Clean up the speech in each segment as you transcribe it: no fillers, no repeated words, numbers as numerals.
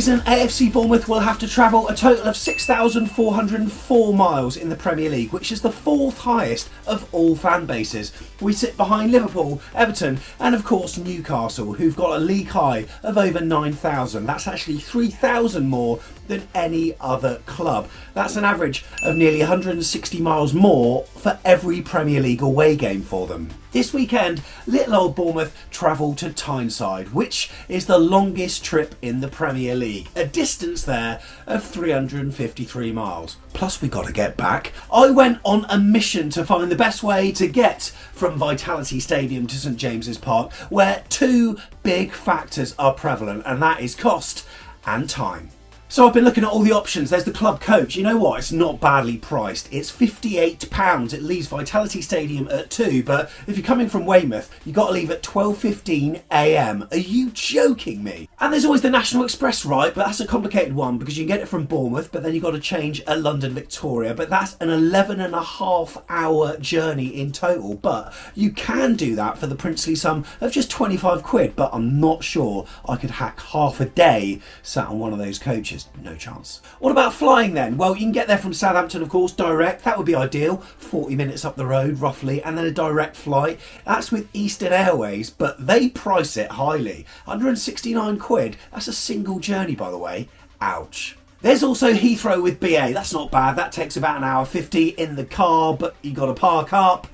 season, AFC Bournemouth will have to travel a total of 6,404 miles in the Premier League, which is the fourth highest of all fan bases. We sit behind Liverpool, Everton and of course Newcastle, who've got a league high of over 9,000. That's actually 3,000 more than any other club. That's an average of nearly 160 miles more for every Premier League away game for them. This weekend, little old Bournemouth travel to Tyneside, which is the longest trip in the Premier League, a distance there of 353 miles. Plus we got to get back. I went on a mission to find the best way to get from Vitality Stadium to St James's Park, where two big factors are prevalent, and that is cost and time. So I've been looking at all the options. There's the club coach. You know what? It's not badly priced. It's £58. It leaves Vitality Stadium at 2, but if you're coming from Weymouth, you've got to leave at 12:15 AM. Are you joking me? And there's always the National Express, right? But that's a complicated one because you can get it from Bournemouth, but then you've got to change at London Victoria. But that's an 11.5-hour journey in total. But you can do that for the princely sum of just 25 quid. But I'm not sure I could hack half a day sat on one of those coaches. No chance. What about flying then? Well, you can get there from Southampton, of course, direct. That would be ideal. 40 minutes up the road, roughly, and then a direct flight. That's with Eastern Airways, but they price it highly. 169 quid. That's a single journey, by the way. Ouch. There's also Heathrow with BA. That's not bad. That takes about an hour 50 in the car, but you got to park up.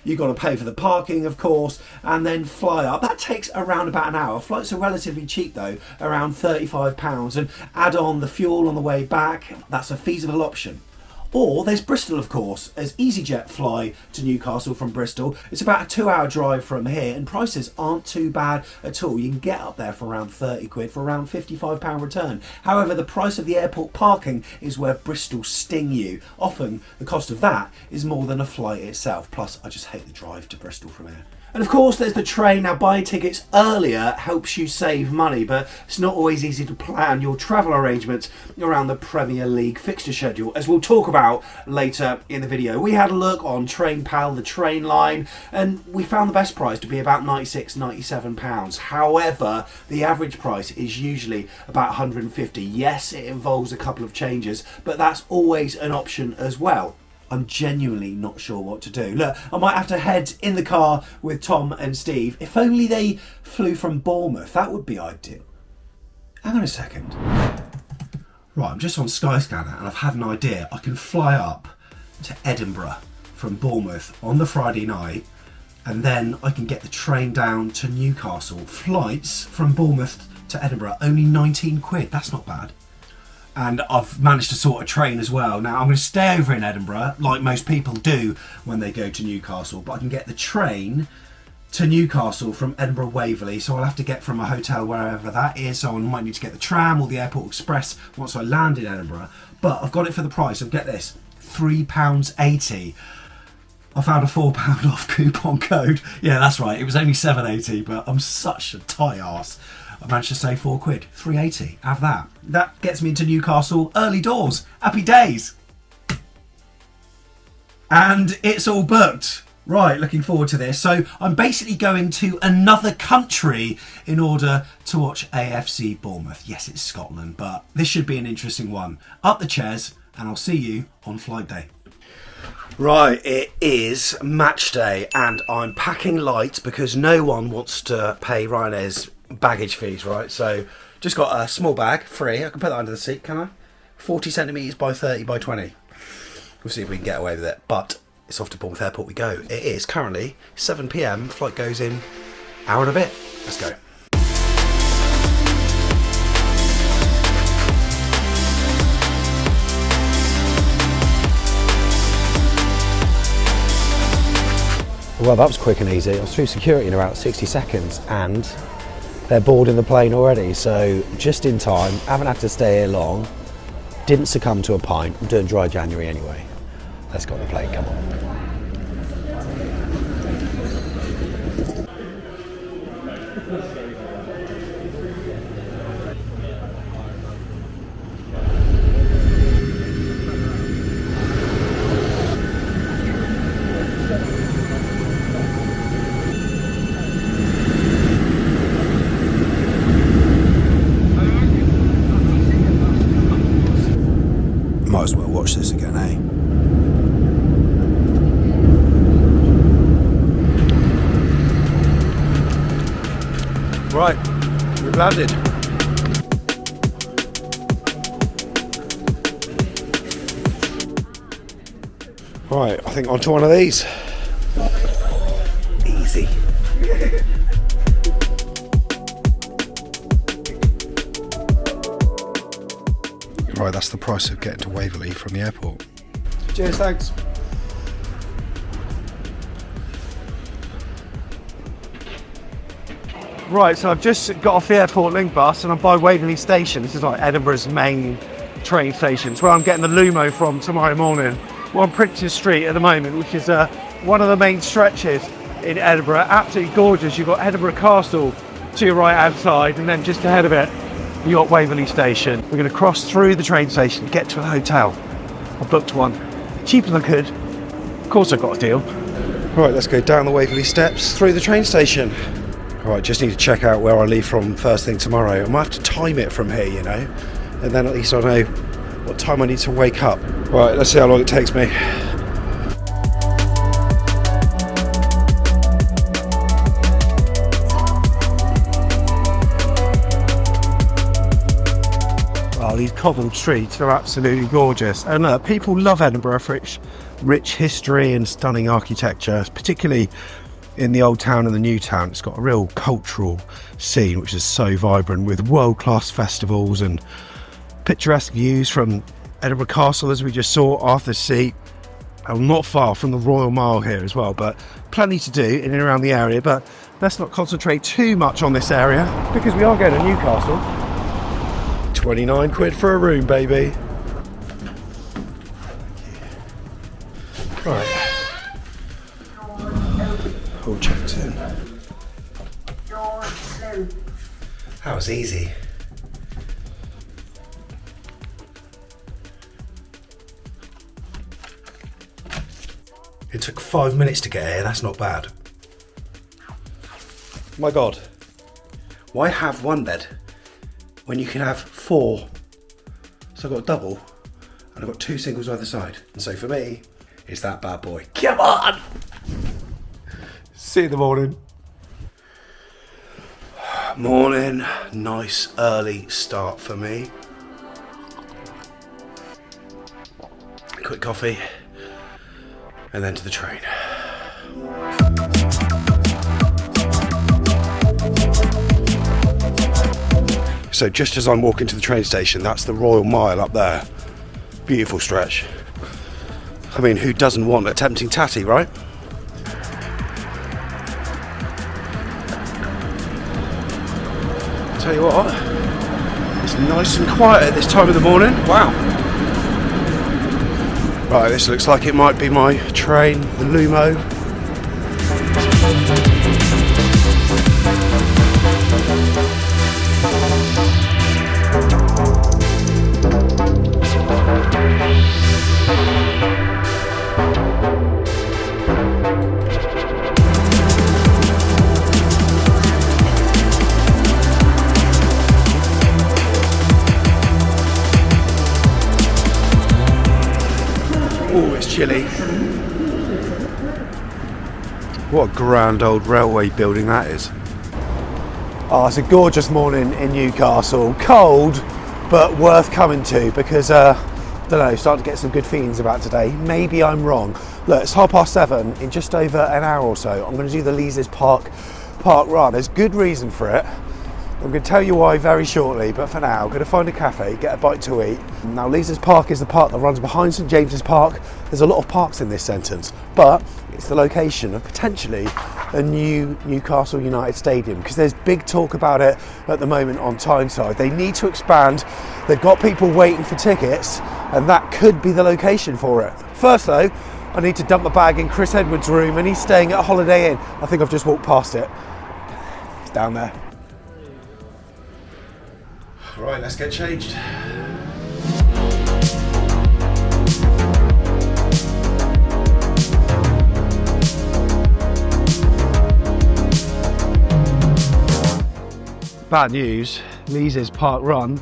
You've got to pay for the parking, of course, and then fly up. That takes around about an hour. Flights are relatively cheap, though, around £35, and add on the fuel on the way back. That's a feasible option. Or there's Bristol, of course, as EasyJet fly to Newcastle from Bristol. It's about a 2-hour drive from here, and prices aren't too bad at all. You can get up there for around 30 quid for around £55 return. However, the price of the airport parking is where Bristol sting you. Often the cost of that is more than a flight itself. Plus, I just hate the drive to Bristol from here. And of course there's the train. Now, buying tickets earlier helps you save money, but it's not always easy to plan your travel arrangements around the Premier League fixture schedule, as we'll talk about later in the video. We had a look on TrainPal, the train line, and we found the best price to be about £96-97. However, the average price is usually about £150. Yes, it involves a couple of changes, but that's always an option as well. I'm genuinely not sure what to do. Look, I might have to head in the car with Tom and Steve. If only they flew from Bournemouth, that would be ideal. Hang on a second. Right, I'm just on Skyscanner and I've had an idea. I can fly up to Edinburgh from Bournemouth on the Friday night, and then I can get the train down to Newcastle. Flights from Bournemouth to Edinburgh, only 19 quid. That's not bad. And I've managed to sort a train as well. Now, I'm going to stay over in Edinburgh, like most people do when they go to Newcastle, but I can get the train to Newcastle from Edinburgh Waverley, so I'll have to get from a hotel wherever that is, so I might need to get the tram or the Airport Express once I land in Edinburgh. But I've got it for the price of, get this, £3.80. I found a £4 off coupon code. Yeah, that's right, it was only £7.80, but I'm such a tight arse. I managed to save £4, £3.80. Have that. That gets me into Newcastle early doors. Happy days. And it's all booked. Right, looking forward to this. So I'm basically going to another country in order to watch AFC Bournemouth. Yes, it's Scotland, but this should be an interesting one. Up the chairs, and I'll see you on flight day. Right, it is match day, and I'm packing light because no one wants to pay Ryanair's baggage fees, right? So just got a small bag, free. I can put that under the seat, can I? 40 centimetres by 30 by 20. We'll see if we can get away with it. But it's off to Bournemouth Airport we go. It is currently 7 PM. Flight goes in hour and a bit. Let's go. Well, that was quick and easy. I was through security in about 60 seconds and they're boarding the plane already, so just in time. Haven't had to stay here long. Didn't succumb to a pint. I'm doing dry January anyway. Let's go on the plane, come on. Right, we've landed. Right, I think onto one of these. Easy. Right, that's the price of getting to Waverley from the airport. Cheers, thanks. Right, so I've just got off the airport link bus and I'm by Waverley Station. This is like Edinburgh's main train station. It's where I'm getting the Lumo from tomorrow morning. We're on Prince's Street at the moment, which is one of the main stretches in Edinburgh. Absolutely gorgeous. You've got Edinburgh Castle to your right outside, and then just ahead of it, you've got Waverley Station. We're going to cross through the train station, get to a hotel. I booked one, cheaper than I could. Of course I got a deal. Right, let's go down the Waverley steps through the train station. Right, just need to check out where I leave from first thing tomorrow. I might have to time it from here, you know, and then at least I know what time I need to wake up. Right, let's see how long it takes me. Oh, these cobbled streets are absolutely gorgeous. And people love Edinburgh for its rich history and stunning architecture, particularly in the old town and the new town. It's got a real cultural scene which is so vibrant, with world-class festivals and picturesque views from Edinburgh Castle, as we just saw, Arthur's Seat. I'm not far from the Royal Mile here as well, but plenty to do in and around the area. But let's not concentrate too much on this area because we are going to Newcastle. 29 quid for a room, baby. Right. All checked in. That was easy. It took 5 minutes to get here, that's not bad. My God. Why have one bed when you can have 4? So I've got a double and I've got 2 singles either side. And so for me, it's that bad boy. Come on! See you in the morning. Morning, nice early start for me. A quick coffee. And then to the train. So just as I'm walking to the train station, that's the Royal Mile up there. Beautiful stretch. I mean, who doesn't want a tempting tatty, right? Tell you what, it's nice and quiet at this time of the morning. Wow. Right, this looks like it might be my train, the Lumo. Oh, it's chilly. What a grand old railway building that is. Oh, it's a gorgeous morning in Newcastle. Cold, but worth coming to because, I don't know, starting to get some good feelings about today. Maybe I'm wrong. Look, it's 7:30. In just over an hour or so, I'm going to do the Leazes Park run. There's good reason for it. I'm going to tell you why very shortly, but for now, I'm going to find a cafe, get a bite to eat. Now, Leazes Park is the park that runs behind St James's Park. There's a lot of parks in this sentence, but it's the location of potentially a new Newcastle United stadium, because there's big talk about it at the moment on Tyneside. They need to expand. They've got people waiting for tickets, and that could be the location for it. First, though, I need to dump my bag in Chris Edwards' room, and he's staying at a Holiday Inn. I think I've just walked past it. It's down there. Right, let's get changed. Bad news, Leazes Park Run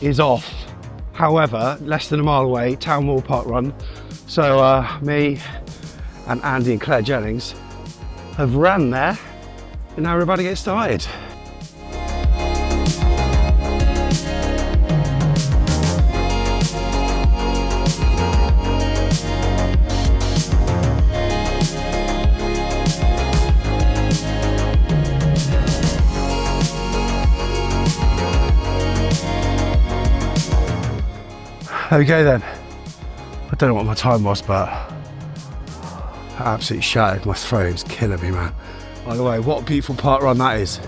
is off. However, less than a mile away, Town Wall Park Run. So me and Andy and Claire Jennings have ran there, and now we're about to get started. Okay then, I don't know what my time was, but I absolutely shattered. My throat was killing me, man. By the way, what a beautiful park run that is.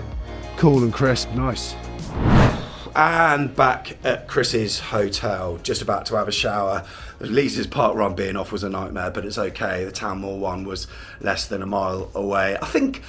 Cool and crisp, nice. And back at Chris's hotel, just about to have a shower. Lisa's park run being off was a nightmare, but it's okay. The Town Moor one was less than a mile away. I think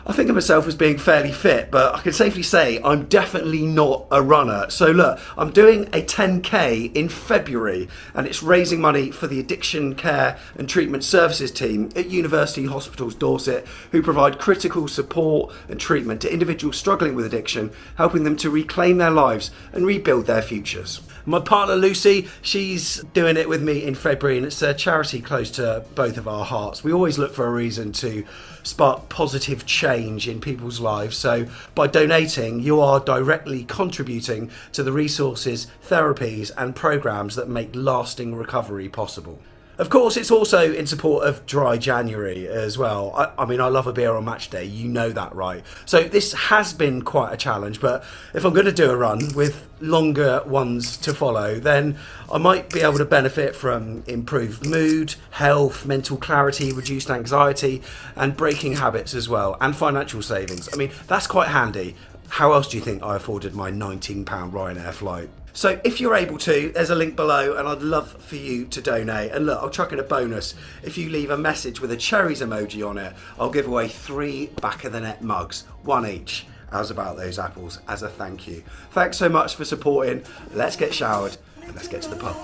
of myself as being fairly fit, but I can safely say I'm definitely not a runner. So look, I'm doing a 10k in February, and it's raising money for the Addiction Care and Treatment Services team at University Hospitals Dorset, who provide critical support and treatment to individuals struggling with addiction, helping them to reclaim their lives and rebuild their futures. My partner Lucy, she's doing it with me in February, and it's a charity close to both of our hearts. We always look for a reason to spark positive change in people's lives, so by donating you are directly contributing to the resources, therapies and programs that make lasting recovery possible. Of course, it's also in support of Dry January as well. I mean, I love a beer on match day, you know that, right? So this has been quite a challenge, but if I'm going to do a run with longer ones to follow, then I might be able to benefit from improved mood, health, mental clarity, reduced anxiety, and breaking habits as well, and financial savings. I mean, that's quite handy. How else do you think I afforded my £19 Ryanair flight? So if you're able to, there's a link below, and I'd love for you to donate. And look, I'll chuck in a bonus. If you leave a message with a cherries emoji on it, I'll give away 3 back of the net mugs, 1 each. How's about those apples as a thank you? Thanks so much for supporting. Let's get showered and let's get to the pub.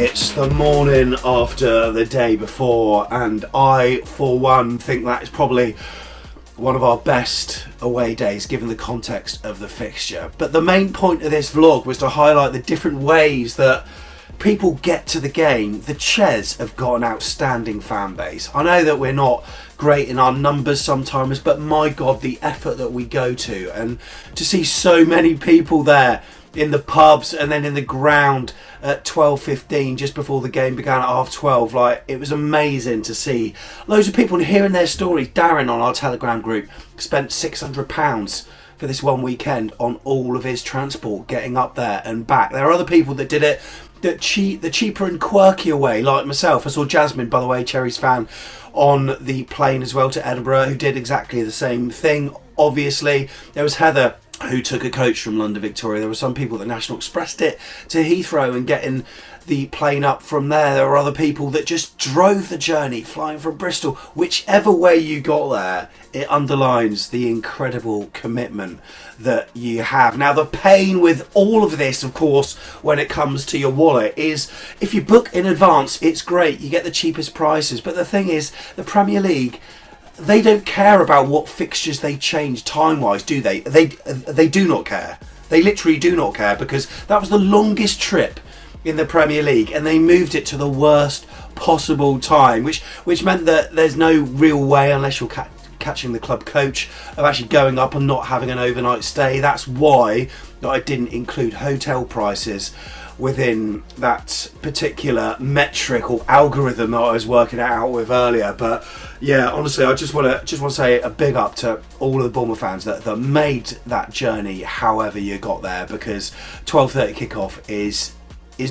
It's the morning after the day before, and I, for one, think that is probably one of our best away days given the context of the fixture. But the main point of this vlog was to highlight the different ways that people get to the game. The Ches have got an outstanding fan base. I know that we're not great in our numbers sometimes, but my God, the effort that we go to, and to see so many people there in the pubs and then in the ground at 12:15 just before the game began at 12:30, like, it was amazing to see loads of people and hearing their stories. Darren on our Telegram group spent £600 for this one weekend on all of his transport getting up there and back. There are other people that did it the cheaper and quirkier way, like myself. I saw Jasmine, by the way, Cherry's fan, on the plane as well to Edinburgh, who did exactly the same thing. Obviously there was Heather, who took a coach from London Victoria. There were some people that National Expressed it to Heathrow and getting the plane up from there. There were other people that just drove the journey, flying from Bristol. Whichever way you got there, it underlines the incredible commitment that you have. Now, the pain with all of this, of course, when it comes to your wallet, is if you book in advance, it's great, you get the cheapest prices. But the thing is, the Premier League, they don't care about what fixtures they change time-wise, do they? They do not care. They literally do not care, because that was the longest trip in the Premier League, and they moved it to the worst possible time, which meant that there's no real way, unless you're catching the club coach, of actually going up and not having an overnight stay. That's why I didn't include hotel prices within that particular metric or algorithm that I was working out with earlier. But yeah, honestly, I just want to say a big up to all of the Bournemouth fans that made that journey however you got there, because 12:30 kickoff is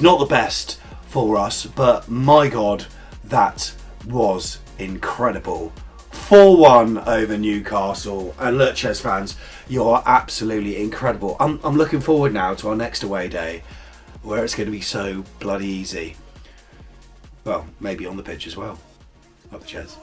not the best for us, but my God, that was incredible. 4-1 over Newcastle, and look, Ches fans, you're absolutely incredible. I'm looking forward now to our next away day, where it's going to be so bloody easy. Well, maybe on the pitch as well. Up the Ches.